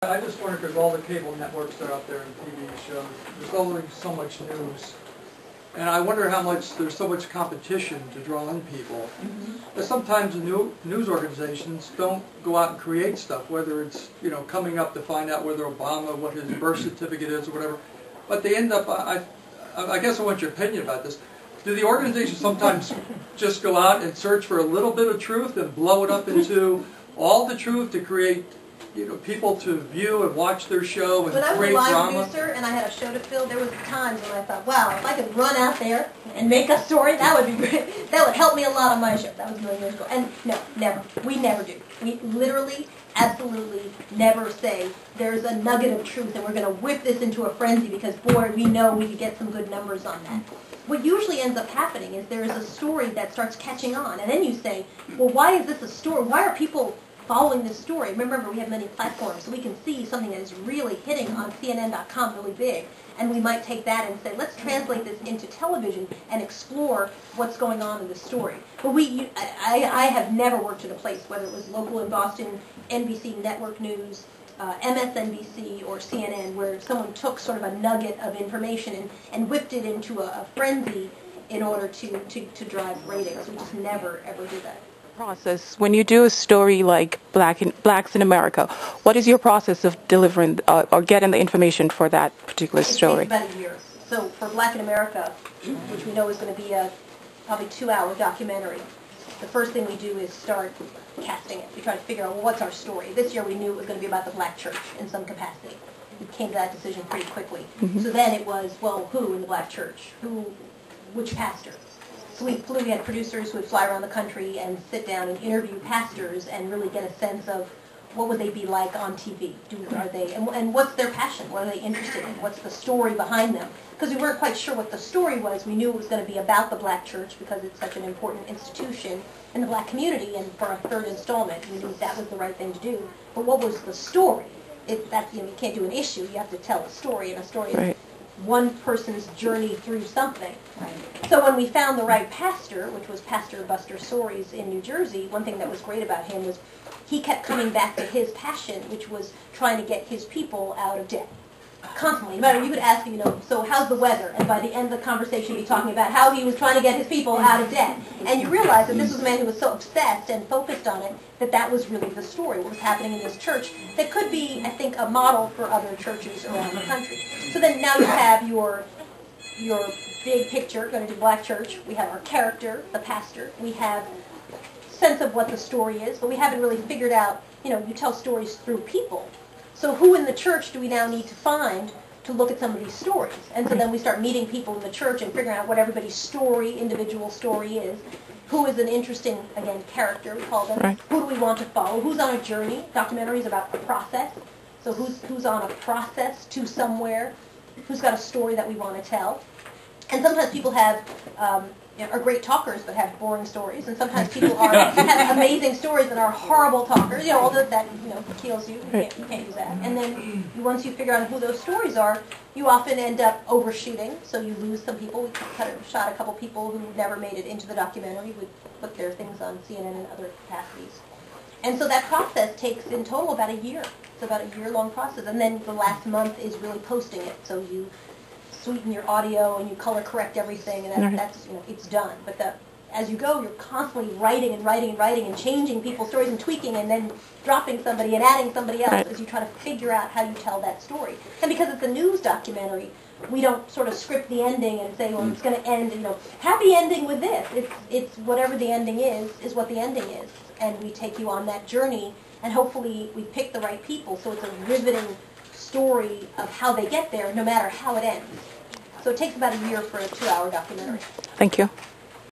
I just wonder, because all the cable networks that are out there and TV shows, there's always so much news. And I wonder how much there's so much competition to draw in people. But sometimes the news organizations don't go out and create stuff, whether it's coming up to find out whether Obama, what his birth certificate is or whatever. But they end up, I guess I want your opinion about this. Do the organizations sometimes just go out and search for a little bit of truth and blow it up into all the truth to create people to view and watch their show and create drama? When I was a live producer and I had a show to fill, there was times when I thought, wow, if I could run out there and make a story, that would be great. That would help me a lot on my show. That was a million years ago. And no, never. We never do. We literally, absolutely never say there's a nugget of truth and we're going to whip this into a frenzy because, boy, we know we could get some good numbers on that. What usually ends up happening is there is a story that starts catching on. And then you say, well, why is this a story? Why are people following this story? Remember, we have many platforms, so we can see something that is really hitting on CNN.com really big, and we might take that and say, let's translate this into television and explore what's going on in the story. But I have never worked at a place, whether it was local in Boston, NBC Network News, MSNBC, or CNN, where someone took sort of a nugget of information and whipped it into a frenzy in order to drive ratings. We just never, ever do that. Process when you do a story like Blacks in America, what is your process of delivering or getting the information for that particular story? It takes about a year. So for Black in America, which we know is going to be a probably 2-hour documentary, the first thing we do is start casting it. We try to figure out, well, what's our story? This year we knew it was going to be about the black church in some capacity. We came to that decision pretty quickly. So then it was, well, who in the black church? Which pastor? So we had producers who would fly around the country and sit down and interview pastors and really get a sense of what would they be like on TV? And what's their passion? What are they interested in? What's the story behind them? Because we weren't quite sure what the story was. We knew it was going to be about the black church because it's such an important institution in the black community, and for a third installment, we knew that was the right thing to do. But what was the story? You can't do an issue. You have to tell a story, and a story is one person's journey through something. So when we found the right pastor, which was Pastor Buster Soaries in New Jersey, one thing that was great about him was he kept coming back to his passion, which was trying to get his people out of debt. Constantly. No matter, you could ask him, so how's the weather? And by the end of the conversation, he'd be talking about how he was trying to get his people out of debt. And you realize that this was a man who was so obsessed and focused on it that was really the story, what was happening in this church, that could be, I think, a model for other churches around the country. So then now you have your big picture, going to do black church. We have our character, the pastor. We have sense of what the story is, but we haven't really figured out, you tell stories through people. So who in the church do we now need to find to look at some of these stories? And so then we start meeting people in the church and figuring out what everybody's individual story is. Who is an interesting, again, character, we call them. Who do we want to follow? Who's on a journey? Documentaries about the process. So who's on a process to somewhere? Who's got a story that we want to tell? And sometimes people are great talkers but have boring stories, and sometimes people have amazing stories and are horrible talkers. All that kills you. You can't use that. And then once you figure out who those stories are, you often end up overshooting, so you lose some people. We shot a couple people who never made it into the documentary. We put their things on CNN and other capacities. And so that process takes in total about a year. It's about a year-long process. And then the last month is really posting it. So you sweeten your audio and you color correct everything, and that's it's done. But as you go, you're constantly writing and changing people's stories and tweaking and then dropping somebody and adding somebody else as you try to figure out how you tell that story. And because it's a news documentary, we don't sort of script the ending and say, well, it's going to end, happy ending with this. It's whatever the ending is what the ending is. And we take you on that journey, and hopefully we pick the right people, so it's a riveting story of how they get there, no matter how it ends. So it takes about a year for a 2-hour documentary. Thank you.